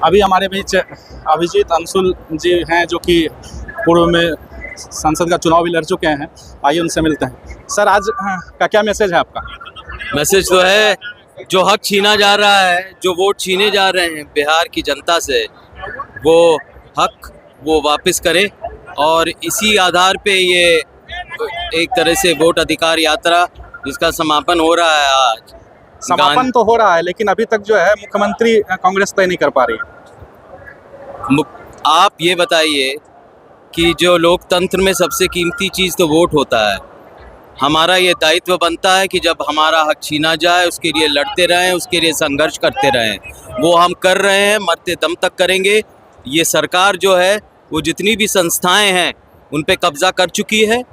अभी हमारे बीच अभिजीत अंशुल जी हैं, जो कि पूर्व में संसद का चुनाव भी लड़ चुके हैं। आइए उनसे मिलते हैं। सर, आज का क्या मैसेज है आपका? मैसेज तो है, जो हक छीना जा रहा है, जो वोट छीने जा रहे हैं बिहार की जनता से, वो हक वो वापस करे। और इसी आधार पे ये एक तरह से वोट अधिकार यात्रा जिसका समापन हो रहा है आज। समापन तो हो रहा है, लेकिन अभी तक जो है मुख्यमंत्री कांग्रेस तय नहीं कर पा रही है। आप ये बताइए कि जो लोकतंत्र में सबसे कीमती चीज़ तो वोट होता है। हमारा ये दायित्व बनता है कि जब हमारा हक छीना जाए उसके लिए लड़ते रहें, उसके लिए संघर्ष करते रहें। वो हम कर रहे हैं, मरते दम तक करेंगे। ये सरकार जो है वो जितनी भी संस्थाएं हैं उन पे कब्जा कर चुकी है,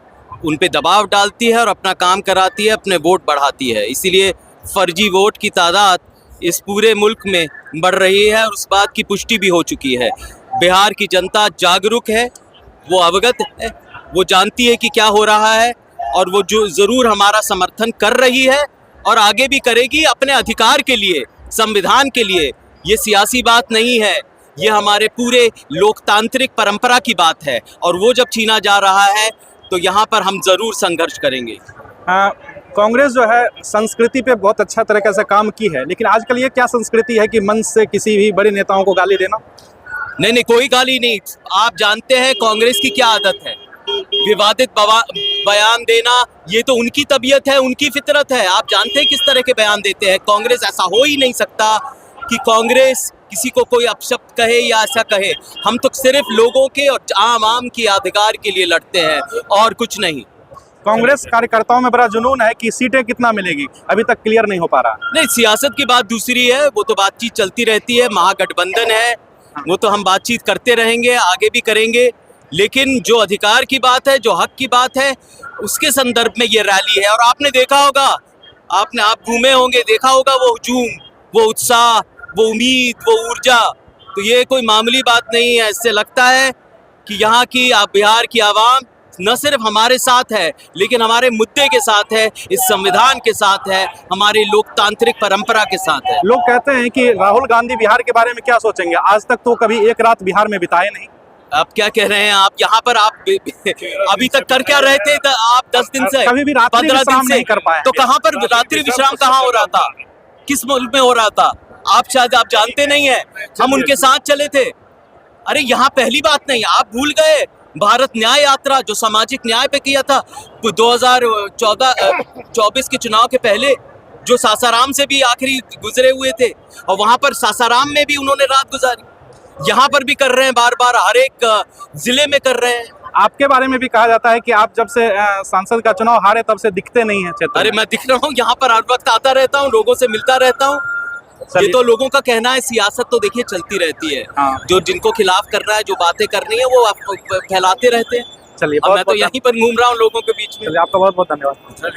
उन पे दबाव डालती है और अपना काम कराती है, अपने वोट बढ़ाती है। इसीलिए फर्जी वोट की तादाद इस पूरे मुल्क में बढ़ रही है और उस बात की पुष्टि भी हो चुकी है। बिहार की जनता जागरूक है, वो अवगत है, वो जानती है कि क्या हो रहा है और वो जो ज़रूर हमारा समर्थन कर रही है और आगे भी करेगी अपने अधिकार के लिए, संविधान के लिए। ये सियासी बात नहीं है, ये हमारे पूरे लोकतांत्रिक परंपरा की बात है और वो जब छीना जा रहा है तो यहाँ पर हम ज़रूर संघर्ष करेंगे। कांग्रेस जो है संस्कृति पे बहुत अच्छा तरीके से काम की है, लेकिन आजकल ये क्या संस्कृति है कि मंच से किसी भी बड़े नेताओं को गाली देना? नहीं, कोई गाली नहीं। आप जानते हैं कांग्रेस की क्या आदत है, विवादित बयान देना। ये तो उनकी तबीयत है, उनकी फितरत है। आप जानते हैं किस तरह के बयान देते हैं। कांग्रेस ऐसा हो ही नहीं सकता कि कांग्रेस किसी को कोई अपशब्द कहे या ऐसा कहे। हम तो सिर्फ लोगों के और आम के अधिकार के लिए लड़ते हैं और कुछ नहीं। कांग्रेस कार्यकर्ताओं में बड़ा जुनून है कि सीटें कितना मिलेगी, अभी तक क्लियर नहीं हो पा रहा। नहीं, सियासत की बात दूसरी है, वो तो बातचीत चलती रहती है। महागठबंधन है, वो तो हम बातचीत करते रहेंगे, आगे भी करेंगे। लेकिन जो अधिकार की बात है, जो हक की बात है, उसके संदर्भ में ये रैली है। और आपने देखा होगा, आप घूमे होंगे, देखा होगा वो हुजूम, वो उत्साह, वो उम्मीद, वो ऊर्जा। तो ये कोई मामूली बात नहीं है। इससे लगता है कि यहाँ की बिहार की आवाम न सिर्फ हमारे साथ है, लेकिन हमारे मुद्दे के साथ है, इस संविधान के साथ है, हमारी लोकतांत्रिक परंपरा के साथ है। लोग कहते हैं कि राहुल गांधी बिहार के बारे में क्या सोचेंगे? आज तक तो कभी एक रात बिहार में बिताए नहीं। आप क्या कह रहे हैं? आप यहाँ पर आप अभी तक कर क्या रहे थे? आप 10 दिन से, कभी भी रात्रि 15 दिन विश्राम से नहीं कर पाए। तो कहाँ पर रात्रि विश्राम कहाँ हो रहा था? किस मुल्क में हो रहा था? आप शायद आप जानते नहीं है, हम उनके साथ चले थे। अरे यहाँ पहली बात नहीं, आप भूल गए भारत न्याय यात्रा जो सामाजिक न्याय पे किया था 2024 के चुनाव के पहले, जो सासाराम से भी आखिरी गुजरे हुए थे और वहां पर सासाराम में भी उन्होंने रात गुजारी। यहाँ पर भी कर रहे हैं, बार बार हर एक जिले में कर रहे हैं। आपके बारे में भी कहा जाता है कि आप जब से सांसद का चुनाव हारे तब से दिखते नहीं है क्षेत्र। अरे मैं दिख रहा हूँ, यहाँ पर हर वक्त आता रहता हूँ, लोगों से मिलता रहता हूँ। ये तो लोगों का कहना है, सियासत तो देखिए चलती रहती है। जो जिनको खिलाफ करना है, जो बातें करनी है, वो फैलाते रहते हैं। चलिए, मैं तो यहीं पर घूम रहा हूँ लोगों के बीच में। आपका बहुत बहुत धन्यवाद।